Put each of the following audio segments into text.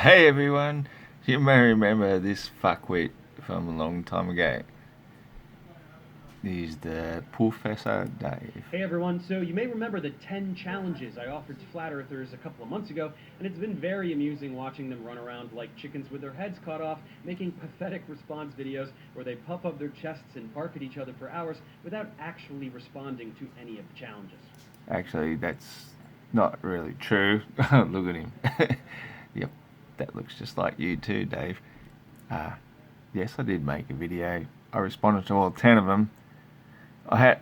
Hey everyone, you may remember this fuckwit from a long time ago. He's the Professor Dave. Hey everyone, so you may remember the 10 challenges I offered to flat earthers a couple of months ago, and it's been very amusing watching them run around like chickens with their heads cut off, making pathetic response videos where they puff up their chests and bark at each other for hours without actually responding to any of the challenges. Actually, that's not really true. Look at him. Yep, that looks just like you too, Dave. Uh, yes, I did make a video. I responded to all 10 of them. I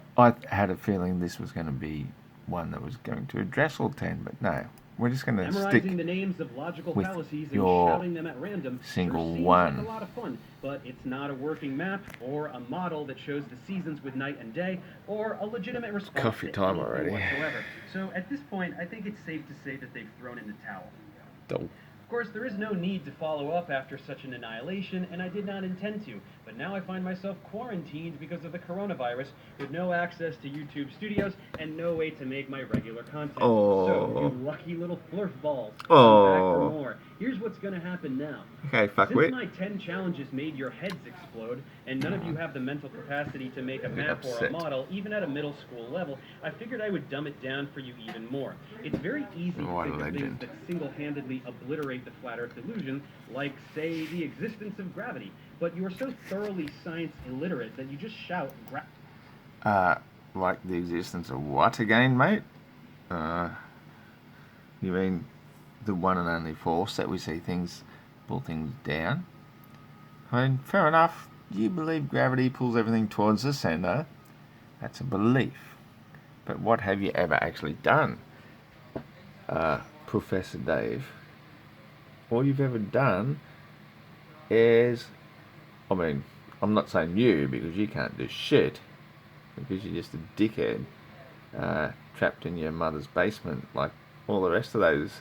had a feeling this was going to be one that was going to address all 10, but no. We're just going to stick Memorizing the names of logical with fallacies and your shouting them at random single sure seems one. like a lot of fun, but it's not a working map or a model that shows the seasons with night and day or a legitimate response Coffee to time anything already. whatsoever. So at this point, I think it's safe to say that they've thrown in the towel. Don't. Of course, there is no need to follow up after such an annihilation, and I did not intend to, but now I find myself quarantined because of the coronavirus, with no access to YouTube studios and no way to make my regular content. So, you lucky little flurf balls, I'm back for more. Here's what's gonna happen now. Okay, Since fuckwit. my 10 challenges made your heads explode, and none of you have the mental capacity to make a map or a upset. model, even at a middle school level, I figured I would dumb it down for you even more. It's very easy What to a think of things legend. that single-handedly obliterate the flat Earth illusion, like, say, the existence of gravity. But you are so thoroughly science illiterate that you just shout Like the existence of what again, mate? You mean the one and only force that we see things pull things down? I mean, fair enough. You believe gravity pulls everything towards the centre. That's a belief. But what have you ever actually done, Professor Dave? All you've ever done is, I mean, I'm not saying you because you can't do shit, because you're just a dickhead trapped in your mother's basement like all the rest of those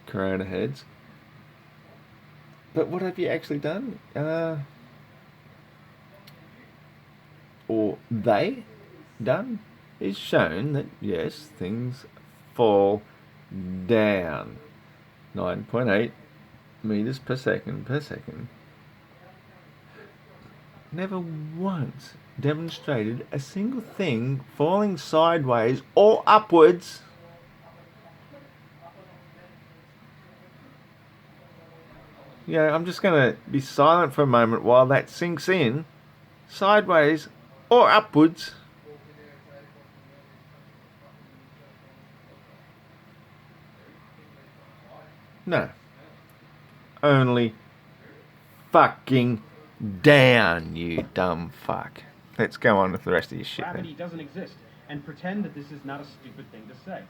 corona heads. But what have you actually done? Or they done? Is shown that yes, things fall down 9.8 meters per second. Never once demonstrated a single thing falling sideways or upwards. Yeah, I'm just going to be silent for a moment while that sinks in. Sideways or upwards. No. Only fucking down, you dumb fuck. Let's go on with the rest of your shit gravity then. doesn't exist, and pretend that this is not a stupid thing to say.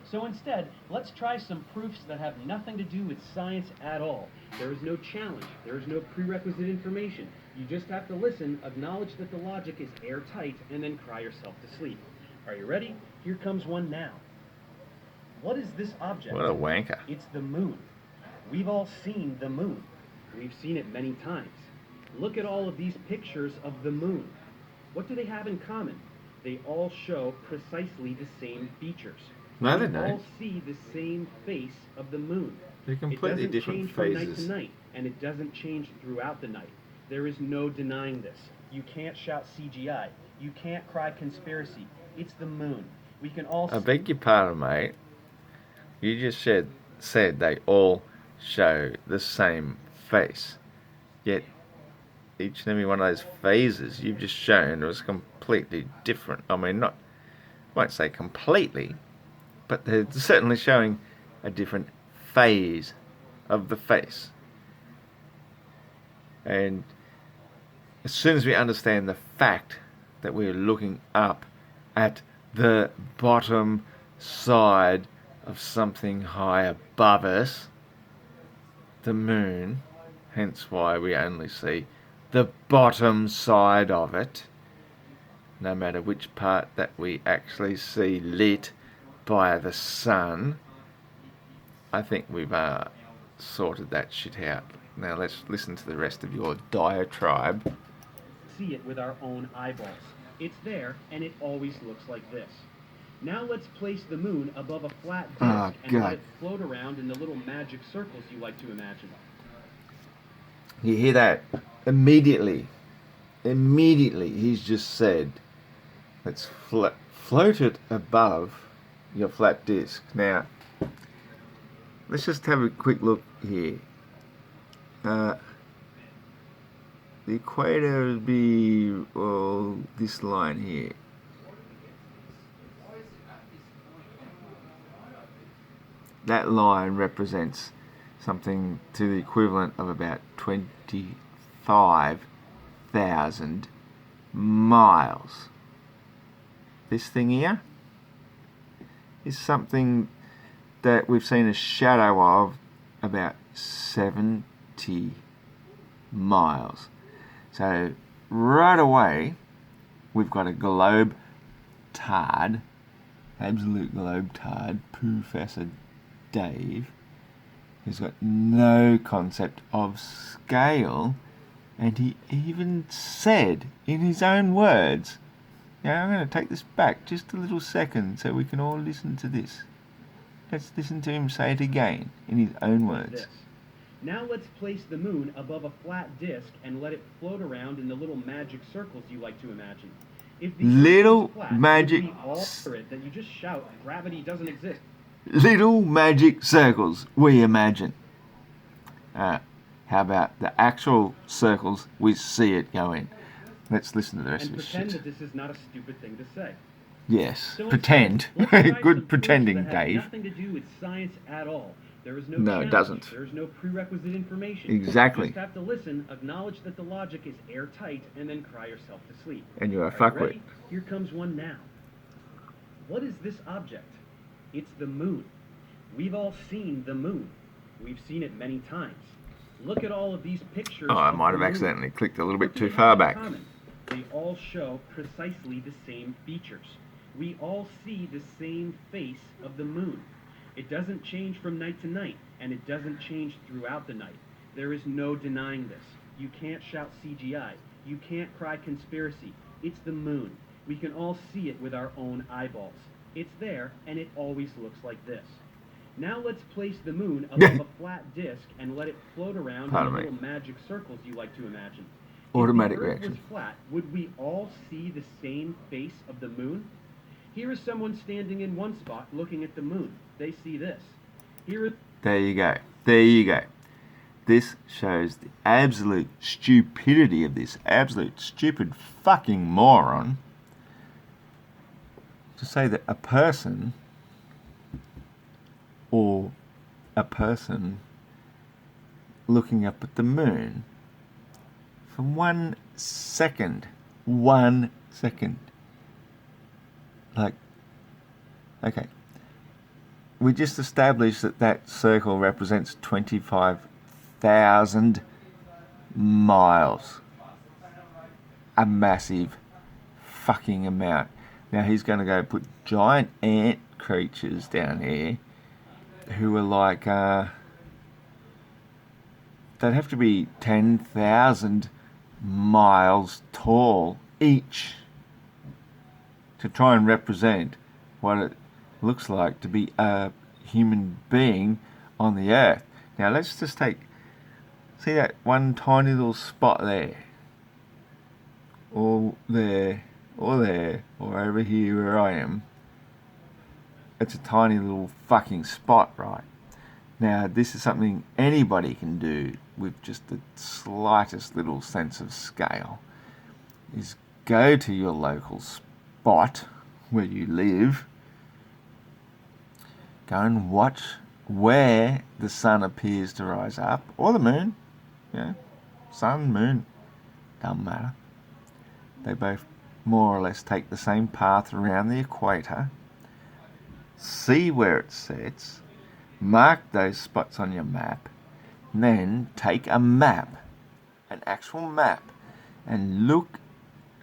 So instead, let's try some proofs that have nothing to do with science at all. There is no challenge, there is no prerequisite information. You just have to listen, acknowledge that the logic is airtight, and then cry yourself to sleep. Are you ready? Here comes one now. What is this object? What a wanker. It's the moon. We've all seen the moon. We've seen it many times. Look at all of these pictures of the moon. What do they have in common? They all show precisely the same features. No, they We all don't. see the same face of the moon. They're completely it doesn't different change from night phases. to night, and it doesn't change throughout the night. There is no denying this. You can't shout CGI. You can't cry conspiracy. It's the moon. We can all I beg your pardon, mate. You just said they all show the same face. Yet each and every one of those phases you've just shown was completely different. I mean, not, I won't say completely, but they're certainly showing a different phase of the face. And as soon as we understand the fact that we're looking up at the bottom side of something high above us, the moon, hence why we only see the bottom side of it, no matter which part that we actually see lit by the sun. I think we've sorted that shit out. Now let's listen to the rest of your diatribe. see it with our own eyeballs. It's there, and it always looks like this. Now let's place the moon above a flat disk Oh, and let God. it float around in the little magic circles you like to imagine. You hear that? Immediately, he's just said, let's float it above your flat disk. Now, let's just have a quick look here. The equator would be, well, this line here. That line represents something to the equivalent of about 25,000 miles. This thing here is something that we've seen a shadow of about 70 miles. So right away, we've got a globe tard, absolute globe tard, Professor Dave, who's got no concept of scale, and he even said in his own words, now I'm going to take this back just a little second so we can all listen to this. Let's listen to him say it again in his own words. This. Now let's place the moon above a flat disk and let it float around in the little magic circles you like to imagine. If the Little Earth was flat, magic would we all hear it that you just shout, gravity doesn't exist? Little magic circles we imagine. How about the actual circles we see it go in? Let's listen to the rest And of this pretend shit. that this is not a stupid thing to say. Yes, So pretend. instead, let's try Good some pretending, proofs that have Dave. nothing to do with science at all. There is no No, it challenge. doesn't. There is no prerequisite information. Exactly. You just have to listen, acknowledge that the logic is airtight, and then cry yourself to sleep. And you're a Are you fuckwit. ready? Here comes one now. What is this object? It's the moon. We've all seen the moon. We've seen it many times. Look at all of these pictures. Oh, I of might the have moon. accidentally clicked a little bit What do too they far have in back. common? They all show precisely the same features. We all see the same face of the moon. It doesn't change from night to night, and it doesn't change throughout the night. There is no denying this. You can't shout CGI. You can't cry conspiracy. It's the moon. We can all see it with our own eyeballs. It's there, and it always looks like this. Now let's place the moon above a flat disk and let it float around Pardon in the me. little magic circles you like to imagine. Automatic If the Earth reaction. was flat, would we all see the same face of the moon? Here is someone standing in one spot looking at the moon. They see this. Here is... There you go. There you go. This shows the absolute stupidity of this absolute stupid fucking moron to say that a person or a person looking up at the moon for 1 second, 1 second, like, okay, we just established that that circle represents 25,000 miles. A massive fucking amount. Now he's going to go put giant ant creatures down here who are like, they'd have to be 10,000 miles tall each to try and represent what it looks like to be a human being on the earth. Now let's just see that one tiny little spot there, or there, or over here where I am. It's a tiny little fucking spot, right? Now this is something anybody can do with just the slightest little sense of scale, is go to your local spot where you live, go and watch where the sun appears to rise up, or the moon, sun, moon, doesn't matter. They both more or less take the same path around the equator. See where it sets, mark those spots on your map, and then take a map, an actual map, and look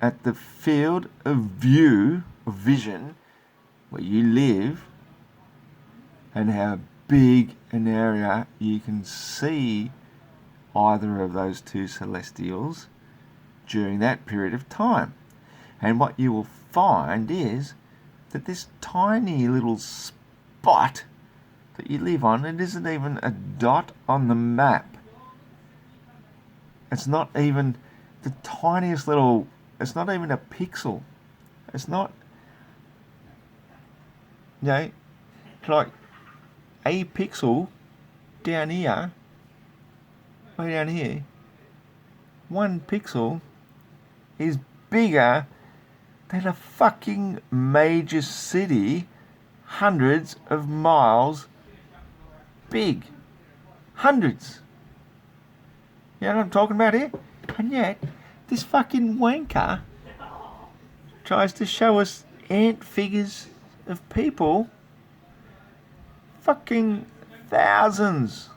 at the field of view, of vision, where you live, and how big an area you can see either of those two celestials during that period of time. And what you will find is that this tiny little spot that you live on, it isn't even a dot on the map. It's not even the tiniest little, it's not even a pixel. It's not, you know, like a pixel down here, way down here, 1 pixel is bigger than a fucking major city hundreds of miles big. Hundreds. You know what I'm talking about here? And yet, this fucking wanker tries to show us ant figures of people fucking thousands,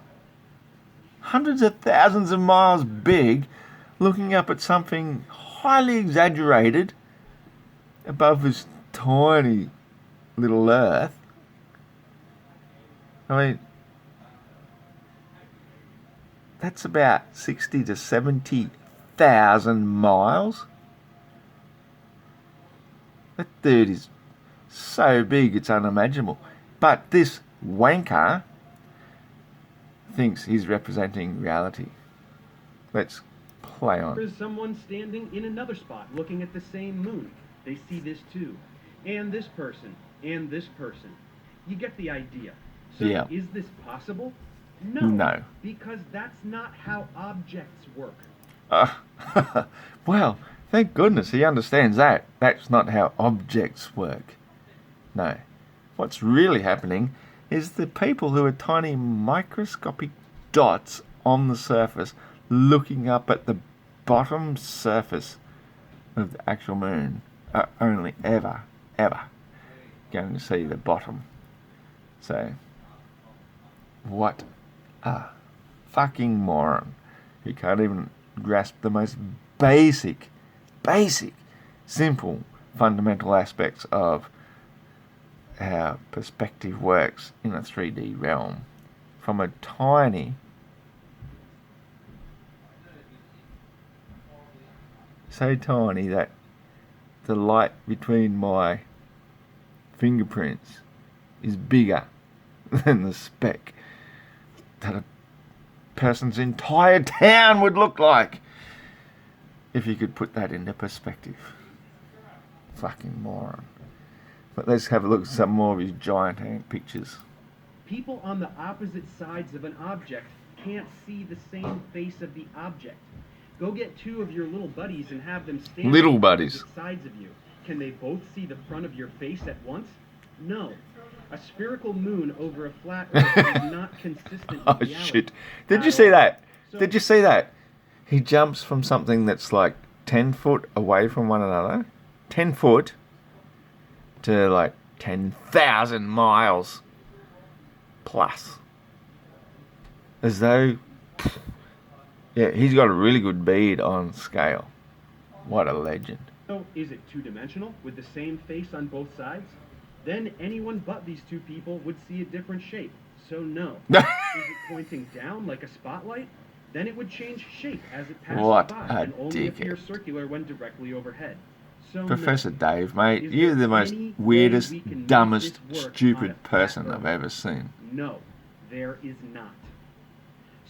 hundreds of thousands of miles big, looking up at something highly exaggerated above this tiny little earth. I mean, that's about 60 to 70,000 miles. That dude is so big it's unimaginable. But this wanker thinks he's representing reality. Let's play on. There's someone standing in another spot looking at the same moon. They see this too. And this person. And this person. You get the idea. So Yeah. is this possible? No. No. Because that's not how objects work. Well, thank goodness he understands that. That's not how objects work. No. What's really happening is the people who are tiny microscopic dots on the surface looking up at the bottom surface of the actual moon are only ever going to see the bottom. So, what a fucking moron who can't even grasp the most basic, simple, fundamental aspects of how perspective works in a 3D realm from a tiny, so tiny that the light between my fingerprints is bigger than the speck that a person's entire town would look like if you could put that into perspective. Fucking moron. But let's have a look at some more of his giant ant pictures. People on the opposite sides of an object can't see the same face of the object. Go get 2 of your little buddies and have them stand Little on buddies. opposite sides of you. Can they both see the front of your face at once? No. A spherical moon over a flat earth is not consistent with Oh reality. shit. Did you see that? Did you see that? He jumps from something that's like 10 foot away from one another. 10 foot to like 10,000 miles plus. As though, yeah, he's got a really good bead on scale. What a legend. So, is it 2-dimensional with the same face on both sides? Then anyone but these 2 people would see a different shape. So no. Is it pointing down like a spotlight? Then it would change shape as it passes What by a and only appear dickhead. circular when directly overhead. So Professor no. Dave, mate, Is you're there the most any way weirdest, we can make dumbest, this work on a stupid flat person Earth? I've ever seen. No, there is not.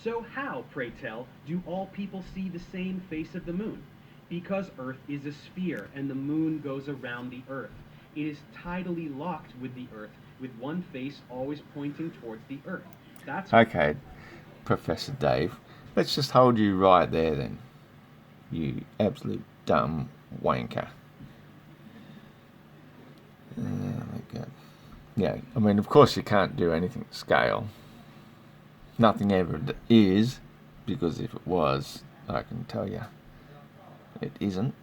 So how, pray tell, do all people see the same face of the moon? Because Earth is a sphere and the moon goes around the Earth. It is tidally locked with the Earth, with one face always pointing towards the Earth. That's Okay, Professor Dave, let's just hold you right there then. You absolute dumb wanker. Oh my God. Yeah, I mean, of course you can't do anything to scale. Nothing ever is, because if it was, I can tell you, it isn't.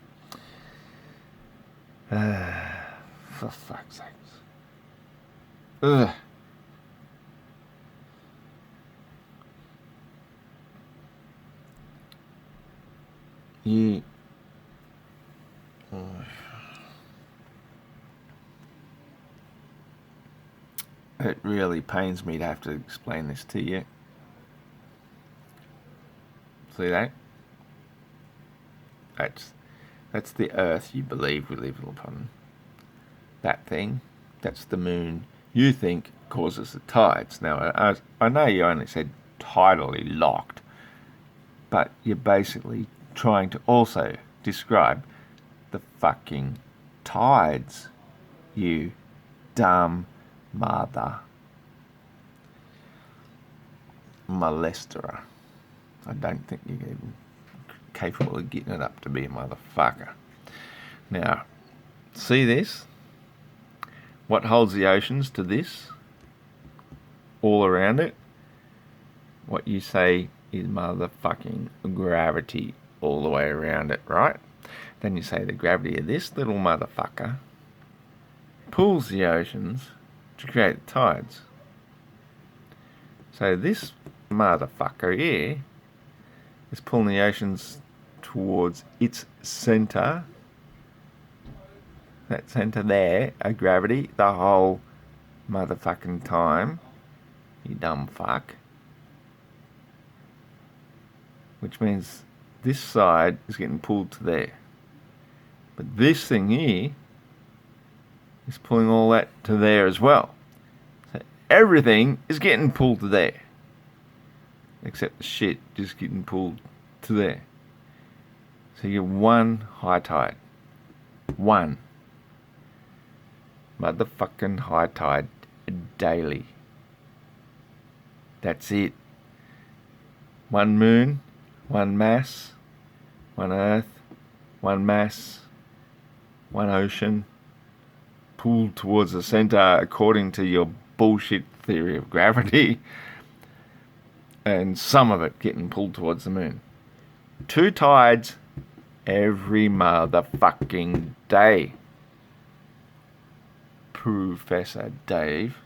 For fuck's sakes. Ugh. You... It really pains me to have to explain this to you. See that? That's the earth you believe we live upon. That thing That's the moon you think causes the tides. Now, I know you only said tidally locked, but you're basically trying to also describe the fucking tides, you dumb mother molesterer. I don't think you're even capable of getting it up to be a motherfucker. Now, see this? What holds the oceans to this? All around it? What you say is motherfucking gravity all the way around it, right? Then you say the gravity of this little motherfucker pulls the oceans to create the tides. So this motherfucker here is pulling the oceans towards its centre. That centre there, a gravity, the whole motherfucking time. You dumb fuck. Which means this side is getting pulled to there. But this thing here is pulling all that to there as well. So everything is getting pulled to there. Except the shit just getting pulled to there. So you get one high tide. One motherfucking high tide daily. That's it. One moon, one mass, one earth, one mass, one ocean, pulled towards the centre according to your bullshit theory of gravity, and some of it getting pulled towards the moon. Two tides every motherfucking day. Professor Dave.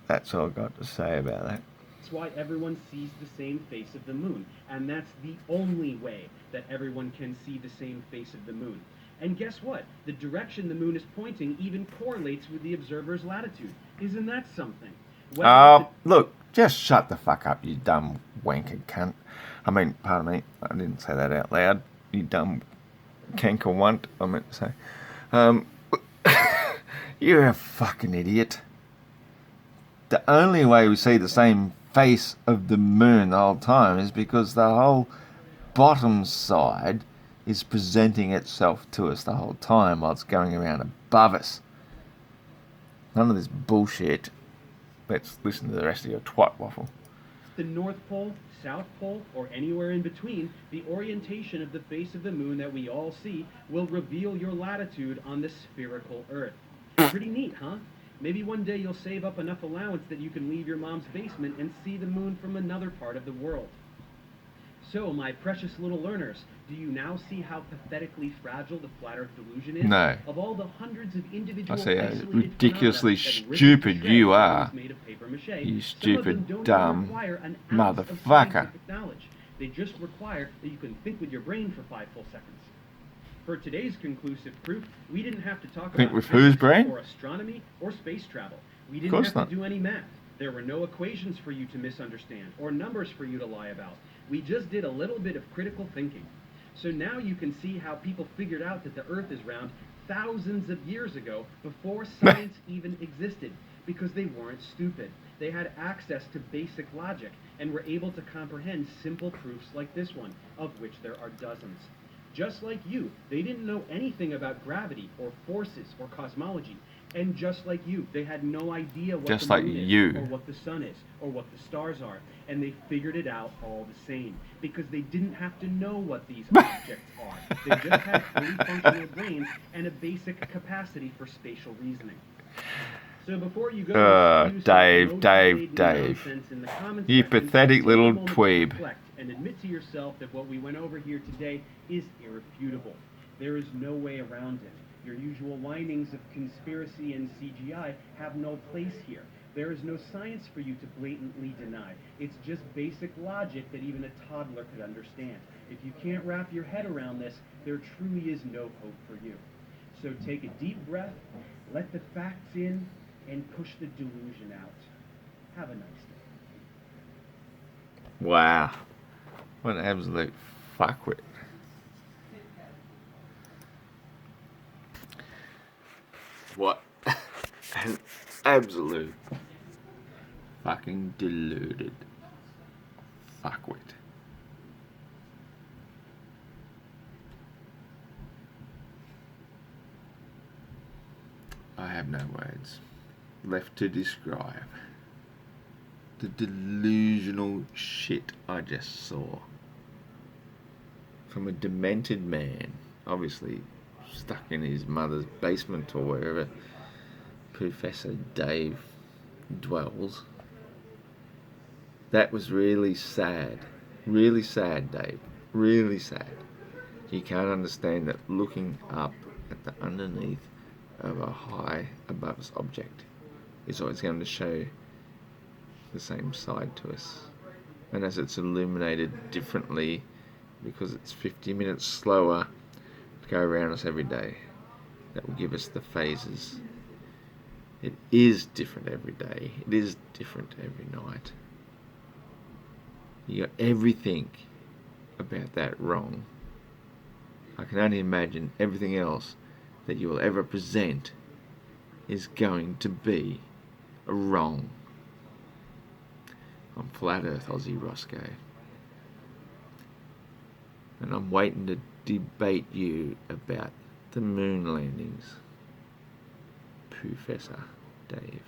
That's all I've got to say about that. That's why everyone sees the same face of the moon, and that's the only way that everyone can see the same face of the moon. And guess what? The direction the moon is pointing even correlates with the observer's latitude. Isn't that something? Look, just shut the fuck up, you dumb wanker cunt. I mean, pardon me, I didn't say that out loud. You dumb canker wunt, I meant to say. You're a fucking idiot. The only way we see the same face of the moon the whole time is because the whole bottom side is presenting itself to us the whole time while it's going around above us. None of this bullshit. Let's listen to the rest of your twat waffle. The North Pole, South Pole, or anywhere in between, the orientation of the face of the moon that we all see will reveal your latitude on the spherical Earth. Pretty neat, huh? Maybe one day you'll save up enough allowance that you can leave your mom's basement and see the moon from another part of the world. So, my precious little learners, do you now see how pathetically fragile the flat Earth delusion is? No. Of all the hundreds of individual I see how isolated ridiculously phenomena that stupid risen to you shed are. is made of papier-mâché, You some of stupid, them don't dumb even require an ounce of motherfucker. scientific knowledge. They just require that you can think with your brain for 5 full seconds. For today's conclusive proof, we didn't have to talk Think about with whose physics brain? or astronomy or space travel. We didn't course have not. to do any math. There were no equations for you to misunderstand or numbers for you to lie about. We just did a little bit of critical thinking. So now you can see how people figured out that the Earth is round thousands of years ago before science even existed, because they weren't stupid. They had access to basic logic and were able to comprehend simple proofs like this one, of which there are dozens. Just like you, they didn't know anything about gravity or forces or cosmology. And just like you, they had no idea what Just the like moon you. is, or what the sun is, or what the stars are. And they figured it out all the same, because they didn't have to know what these objects are. They just had fully functional brains and a basic capacity for spatial reasoning. So before you go, Dave. You pathetic little dweeb. And admit to yourself that what we went over here today is irrefutable. There is no way around it. Your usual whinings of conspiracy and CGI have no place here. There is no science for you to blatantly deny. It's just basic logic that even a toddler could understand. If you can't wrap your head around this, there truly is no hope for you. So take a deep breath, let the facts in, and push the delusion out. Have a nice day. Wow. What an absolute fuckwit. What an absolute fucking deluded fuckwit. I have no words left to describe the delusional shit I just saw from a demented man, obviously stuck in his mother's basement or wherever Professor Dave dwells. That was really sad. Really sad, Dave. Really sad. You can't understand that looking up at the underneath of a high above us object is always going to show the same side to us. And as it's illuminated differently because it's 50 minutes slower to go around us every day, that will give us the phases. It is different every day. It is different every night. You got everything about that wrong. I can only imagine everything else that you will ever present is going to be wrong. I'm Flat Earth Aussie Roscoe, and I'm waiting to debate you about the moon landings, Professor Dave.